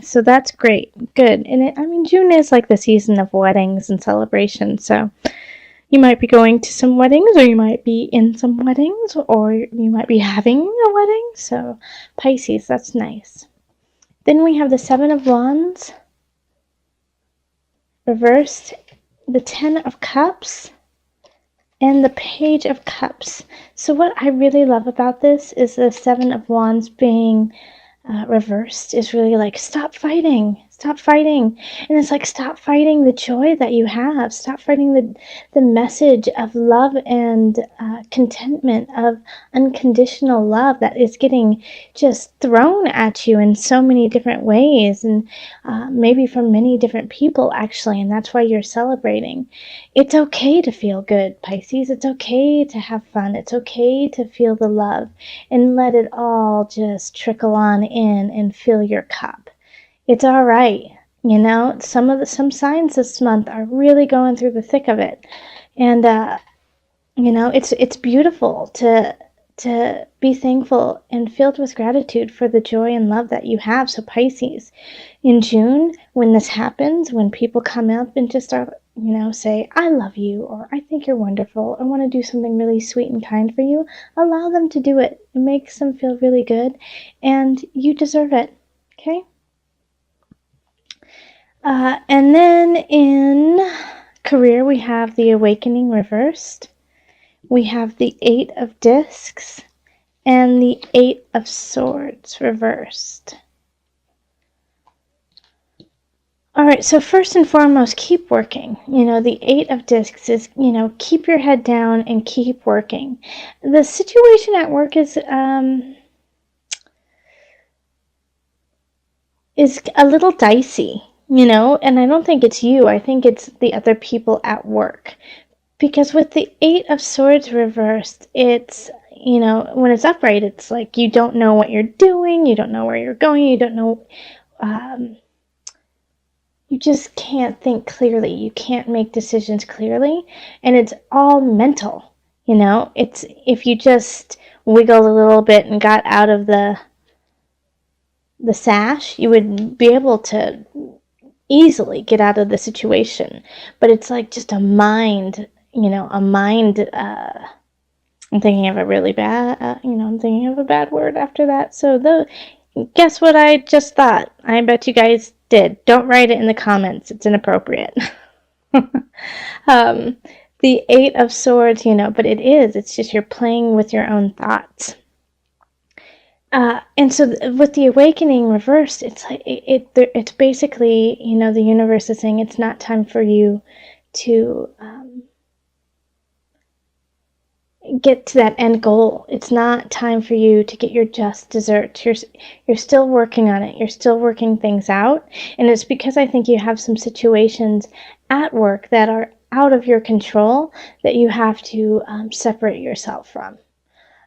So that's great. Good. And I mean, June is like the season of weddings and celebrations. So you might be going to some weddings, or you might be in some weddings, or you might be having a wedding. So Pisces, that's nice. Then we have the Seven of Wands reversed, the Ten of Cups, and the Page of Cups. So what I really love about this is the Seven of Wands being reversed is really like, stop fighting, and it's like, stop fighting the joy that you have, stop fighting the message of love and contentment, of unconditional love that is getting just thrown at you in so many different ways, and maybe from many different people actually, and that's why you're celebrating. It's okay to feel good, Pisces. It's okay to have fun. It's okay to feel the love and let it all just trickle on in and fill your cup. It's all right. You know, some signs this month are really going through the thick of it. And you know, it's beautiful to be thankful and filled with gratitude for the joy and love that you have. So Pisces, in June, when this happens, when people come up and just start, you know, say, I love you, or I think you're wonderful, I want to do something really sweet and kind for you, allow them to do it. It makes them feel really good, and you deserve it, okay? And then in career, we have the Awakening reversed. We have the Eight of Discs and the Eight of Swords reversed. All right, so first and foremost, keep working. You know, the Eight of Discs is, you know, keep your head down and keep working. The situation at work is a little dicey, you know, and I don't think it's you. I think it's the other people at work. Because with the Eight of Swords reversed, it's, you know, when it's upright, it's like you don't know what you're doing, you don't know where you're going, you don't know, you just can't think clearly, you can't make decisions clearly, and it's all mental, you know. It's, if you just wiggled a little bit and got out of the sash, you would be able to easily get out of the situation. But it's like just a mind, you know, I'm thinking of a really bad, I'm thinking of a bad word after that. So guess what I just thought? I bet you guys did. Don't write it in the comments. It's inappropriate. The Eight of Swords, you know, but it's just you're playing with your own thoughts. And so with the Awakening reversed, it's like it's basically, you know, the universe is saying it's not time for you to get to that end goal. It's not time for you to get your just desserts. You're still working on it. You're still working things out. And it's because I think you have some situations at work that are out of your control that you have to separate yourself from.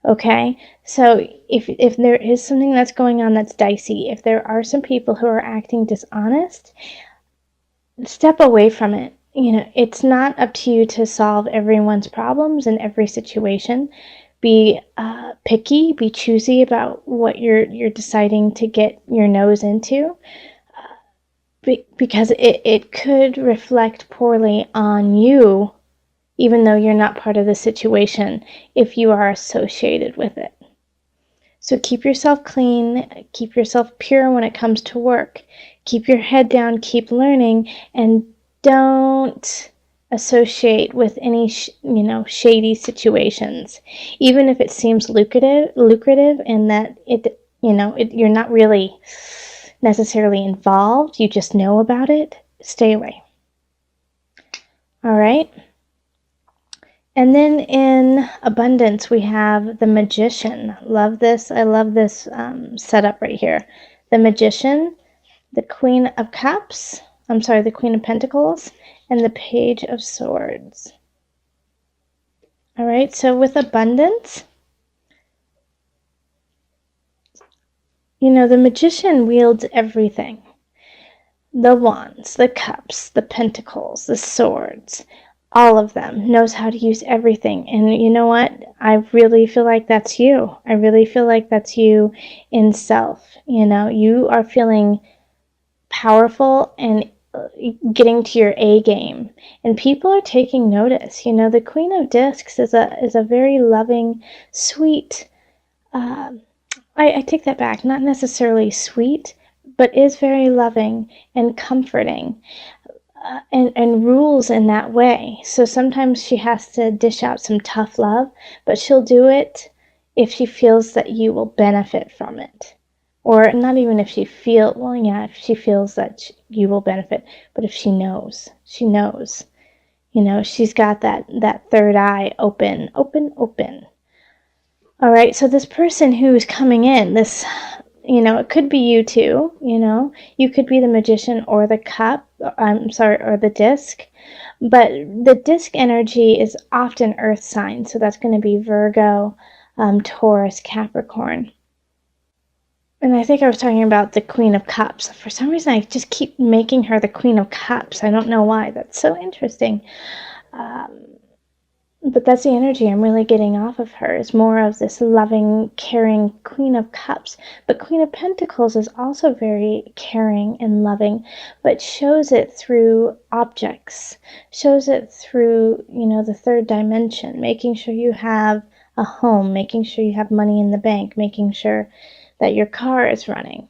Okay, so if there is something that's going on that's dicey, if there are some people who are acting dishonest, step away from it. You know, it's not up to you to solve everyone's problems in every situation. Be picky, be choosy about what you're deciding to get your nose into, because it could reflect poorly on you, even though you're not part of the situation, if you are associated with it. So keep yourself clean, keep yourself pure when it comes to work. Keep your head down, keep learning, and don't associate with any shady situations, even if it seems lucrative and that you're not really necessarily involved, you just know about it. Stay away. All right. And then in abundance, we have the Magician. Love this. I love this setup right here. The Magician, the Queen of Cups, the Queen of Pentacles, and the Page of Swords. All right, so with abundance, you know, the Magician wields everything. The wands, the cups, the pentacles, the swords, all of them, knows how to use everything. And you know what? I really feel like that's you. I really feel like that's you in self. You know, you are feeling powerful and getting to your A game, and people are taking notice. The Queen of Discs is a very loving, sweet. I take that back. Not necessarily sweet, but is very loving and comforting, and rules in that way. So sometimes she has to dish out some tough love, but she'll do it if she feels that you will benefit from it. Or not even if she feels, well, yeah, if she feels that you will benefit, but if she knows. She's got that third eye open. All right, so this person who's coming in, it could be you too, you could be the Magician or the cup, or the disc, but the disc energy is often earth signs, so that's going to be Virgo, Taurus, Capricorn. And I think I was talking about the Queen of Cups. For some reason, I just keep making her the Queen of Cups. I don't know why. That's so interesting. But that's the energy I'm really getting off of her, is more of this loving, caring Queen of Cups. But Queen of Pentacles is also very caring and loving, but shows it through objects, shows it through, the third dimension, making sure you have a home, making sure you have money in the bank, making sure that your car is running.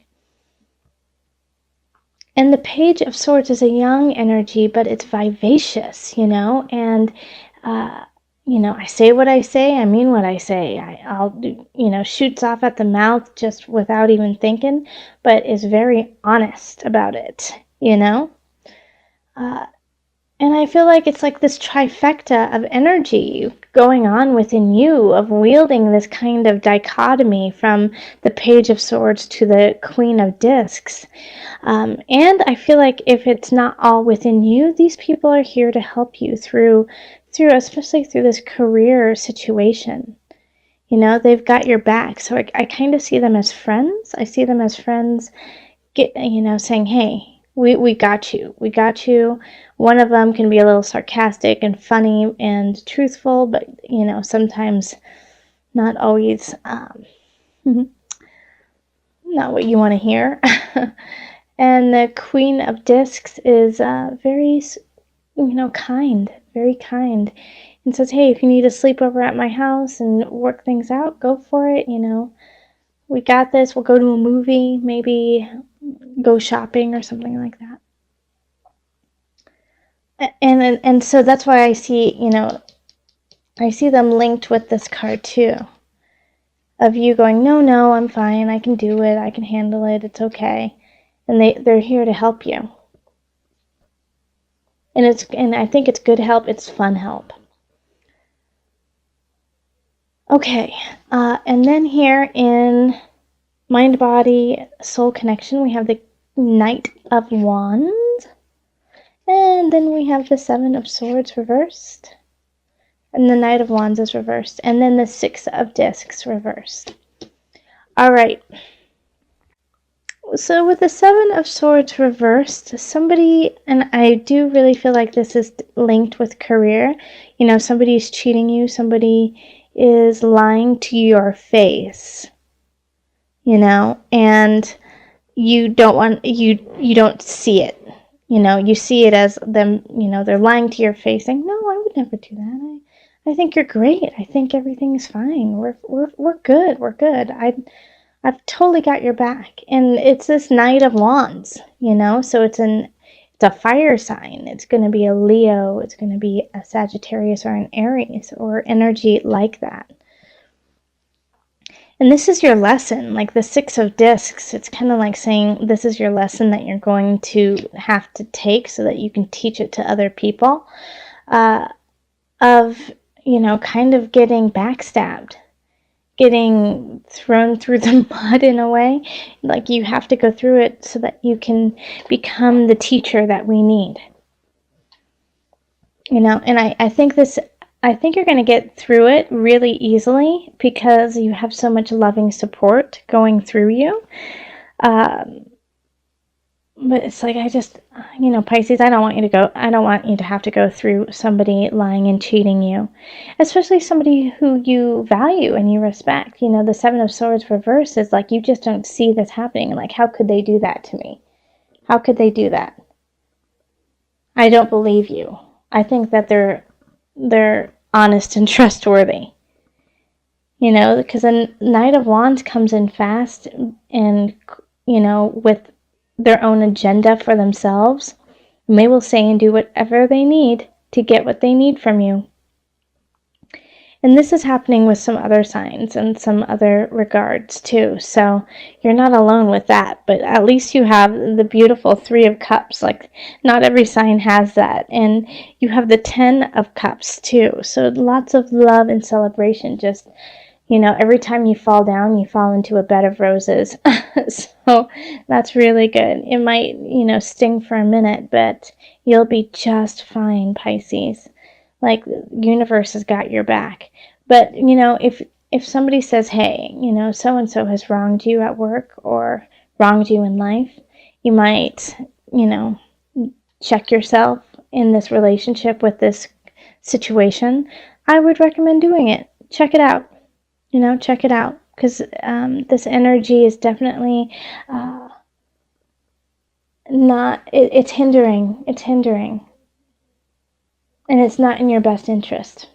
And the Page of Swords is a young energy, but it's vivacious, and I say what I say, I mean what I say. I'll shoots off at the mouth just without even thinking, but is very honest about it, and I feel like it's like this trifecta of energy going on within you, of wielding this kind of dichotomy from the Page of Swords to the Queen of Discs. And I feel like if it's not all within you, these people are here to help you through especially through this career situation. They've got your back. So I kind of see them as friends. I see them as friends, saying, hey, we got you. We got you. One of them can be a little sarcastic and funny and truthful, but, sometimes not always not what you want to hear. And the Queen of Discs is very, kind, very kind, and says, hey, if you need to sleep over at my house and work things out, go for it. We got this. We'll go to a movie, maybe go shopping or something like that. And so that's why I see them linked with this card too, of you going, no, I'm fine, I can do it, I can handle it, it's okay. And they're here to help you. And I think it's good help, it's fun help. Okay, and then here in Mind, Body, Soul Connection, we have the Knight of Wands. And then we have the Seven of Swords reversed. And the Knight of Wands is reversed. And then the Six of Discs reversed. All right. So with the Seven of Swords reversed, somebody, and I do really feel like this is linked with career. Somebody's cheating you. Somebody is lying to your face. And you don't see it. You see it as them, they're lying to your face, saying, no, I would never do that. I think you're great. I think everything's fine. We're good. We're good. I've totally got your back. And it's this Knight of Wands, so it's a fire sign. It's going to be a Leo. It's going to be a Sagittarius or an Aries or energy like that. And this is your lesson, like the Six of Discs. It's kind of like saying this is your lesson that you're going to have to take so that you can teach it to other people, of, kind of getting backstabbed, getting thrown through the mud in a way. Like you have to go through it so that you can become the teacher that we need. And I think you're going to get through it really easily because you have so much loving support going through you. But it's like, Pisces, I don't want you to have to go through somebody lying and cheating you, especially somebody who you value and you respect. The Seven of Swords reverse is like, you just don't see this happening. Like, how could they do that to me? How could they do that? I don't believe you. I think that they're honest and trustworthy. You know, because a Knight of Wands comes in fast and, you know, with their own agenda for themselves. And they will say and do whatever they need to get what they need from you. And this is happening with some other signs and some other regards too. So you're not alone with that, but at least you have the beautiful Three of Cups. Like, not every sign has that. And you have the 10 of Cups too. So lots of love and celebration. Just, you know, every time you fall down, you fall into a bed of roses. So that's really good. It might, you know, sting for a minute, but you'll be just fine, Pisces. Like, the universe has got your back. But, you know, if somebody says, hey, you know, so-and-so has wronged you at work or wronged you in life, you might, you know, check yourself in this relationship with this situation. I would recommend doing it. Check it out. You know, check it out. Because this energy is definitely it's hindering. It's hindering. And it's not in your best interest.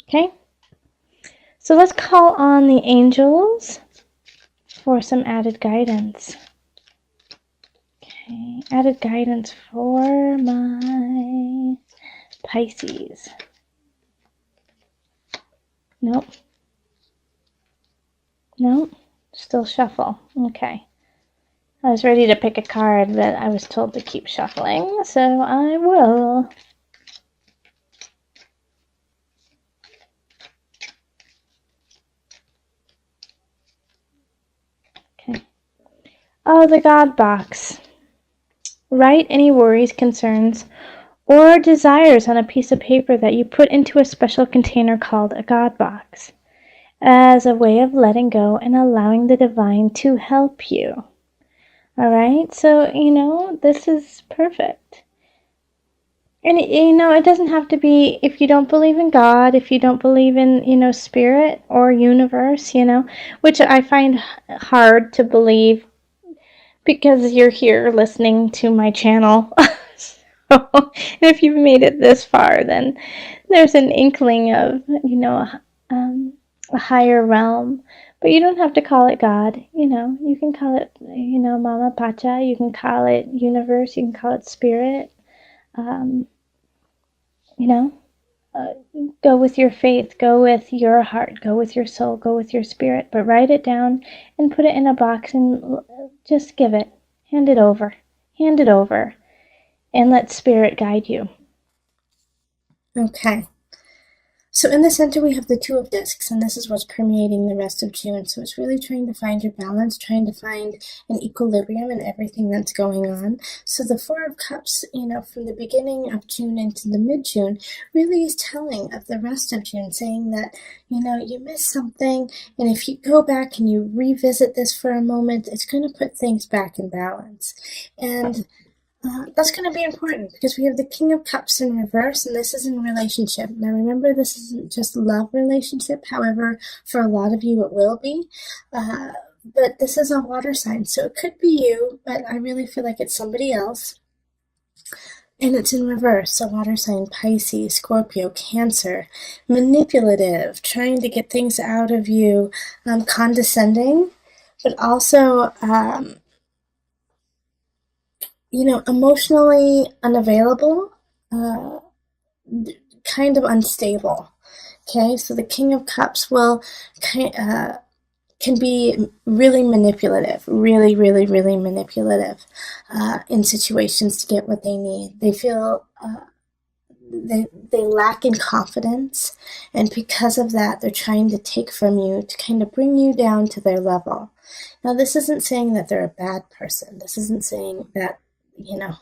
Okay? So let's call on the angels for some added guidance. Okay, added guidance for my Pisces. Nope. Nope. Still shuffle. Okay. I was ready to pick a card, but I was told to keep shuffling, so I will. Okay. Oh, the God box. Write any worries, concerns, or desires on a piece of paper that you put into a special container called a God box, as a way of letting go and allowing the divine to help you. All right, so, you know, this is perfect. And, you know, it doesn't have to be, if you don't believe in God, if you don't believe in, you know, spirit or universe, you know, which I find hard to believe because you're here listening to my channel. So, and if you've made it this far, then there's an inkling of, you know, a higher realm. But you don't have to call it God. You know, you can call it, you know, Mama Pacha. You can call it universe. You can call it spirit. You know, go with your faith. Go with your heart. Go with your soul. Go with your spirit. But write it down and put it in a box and just give it. Hand it over. Hand it over. And let spirit guide you. Okay. So in the center we have the Two of Discs, and this is what's permeating the rest of June. So it's really trying to find your balance, trying to find an equilibrium in everything that's going on. So the Four of Cups, you know, from the beginning of June into the mid-June, really is telling of the rest of June, saying that, you know, you missed something, and if you go back and you revisit this for a moment, it's going to put things back in balance. And that's going to be important because we have the King of Cups in reverse, and this is in relationship. Now remember, this isn't just love relationship. However, for a lot of you it will be. But this is a water sign, so it could be you, but I really feel like it's somebody else. And it's in reverse, so water sign, Pisces, Scorpio, Cancer, manipulative, trying to get things out of you, condescending, but also you know, emotionally unavailable, kind of unstable. Okay, so the King of Cups will can be really manipulative, really manipulative in situations to get what they need. They feel they lack in confidence, and because of that, they're trying to take from you to kind of bring you down to their level. Now, this isn't saying that they're a bad person. This isn't saying that, you know,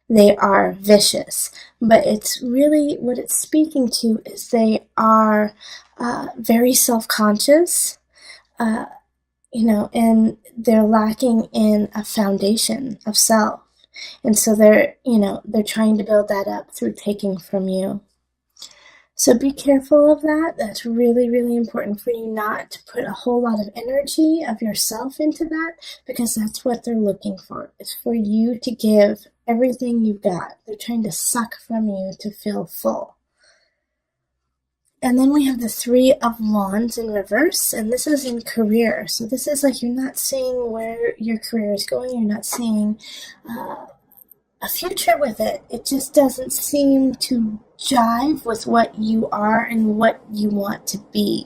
they are vicious, but it's really what it's speaking to is they are very self-conscious, you know, and they're lacking in a foundation of self. And so they're, you know, they're trying to build that up through taking from you. So be careful of that. That's really, really important for you not to put a whole lot of energy of yourself into that, because that's what they're looking for. It's for you to give everything you've got. They're trying to suck from you to feel full. And then we have the Three of Wands in reverse, and this is in career. So this is like you're not seeing where your career is going. You're not seeing a future with it. It just doesn't seem to jive with what you are and what you want to be.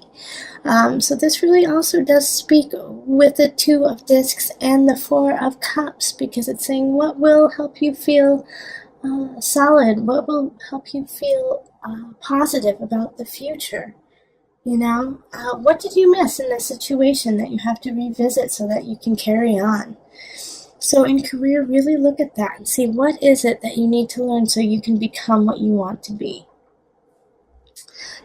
So this really also does speak with the Two of Discs and the Four of Cups, because it's saying what will help you feel solid, what will help you feel positive about the future. You know, what did you miss in this situation that you have to revisit so that you can carry on? So in career, really look at that and see what is it that you need to learn so you can become what you want to be.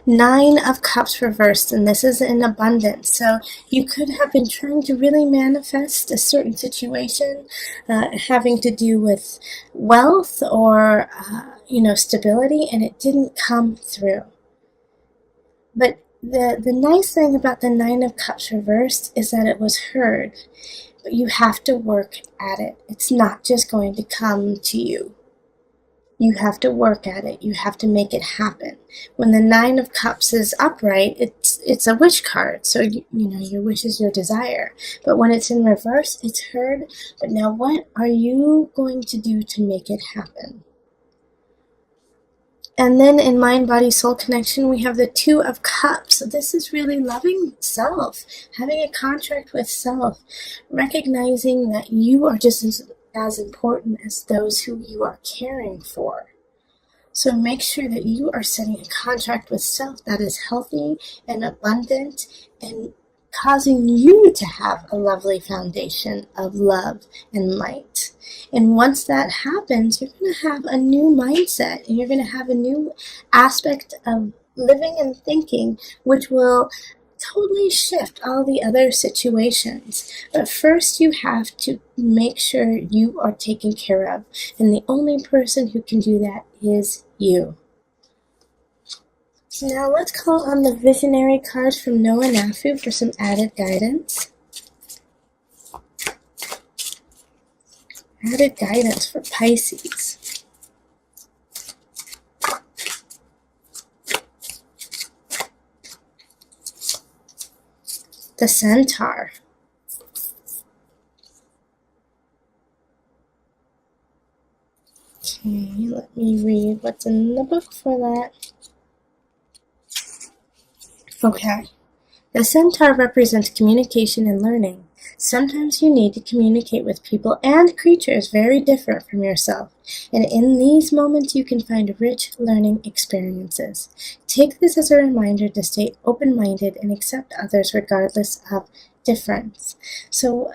Nine of Cups reversed, and this is in abundance. So you could have been trying to really manifest a certain situation having to do with wealth or, stability, and it didn't come through. But the nice thing about the Nine of Cups reversed is that it was heard. But you have to work at it. It's not just going to come to you. You have to work at it. You have to make it happen. When the Nine of Cups is upright, it's a wish card. So, your wish is your desire. But when it's in reverse, it's heard. But now what are you going to do to make it happen? And then in Mind, Body, Soul connection, we have the Two of Cups. So this is really loving self, having a contract with self, recognizing that you are just as important as those who you are caring for. So make sure that you are setting a contract with self that is healthy and abundant and causing you to have a lovely foundation of love and light. And once that happens, you're going to have a new mindset, and you're going to have a new aspect of living and thinking, which will totally shift all the other situations. But first, you have to make sure you are taken care of. And the only person who can do that is you. Now let's call on the visionary cards from Noah Nafu for some added guidance. Added guidance for Pisces. The Centaur. Okay, let me read what's in the book for that. Okay. The Centaur represents communication and learning. Sometimes you need to communicate with people and creatures very different from yourself, and in these moments you can find rich learning experiences. Take this as a reminder to stay open-minded and accept others regardless of difference. So,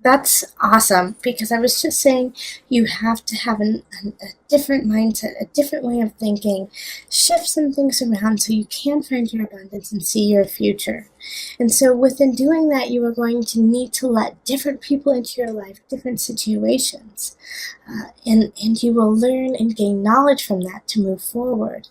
that's awesome, because I was just saying you have to have a different mindset, a different way of thinking, shift some things around so you can find your abundance and see your future. And so within doing that, you are going to need to let different people into your life, different situations, and you will learn and gain knowledge from that to move forward.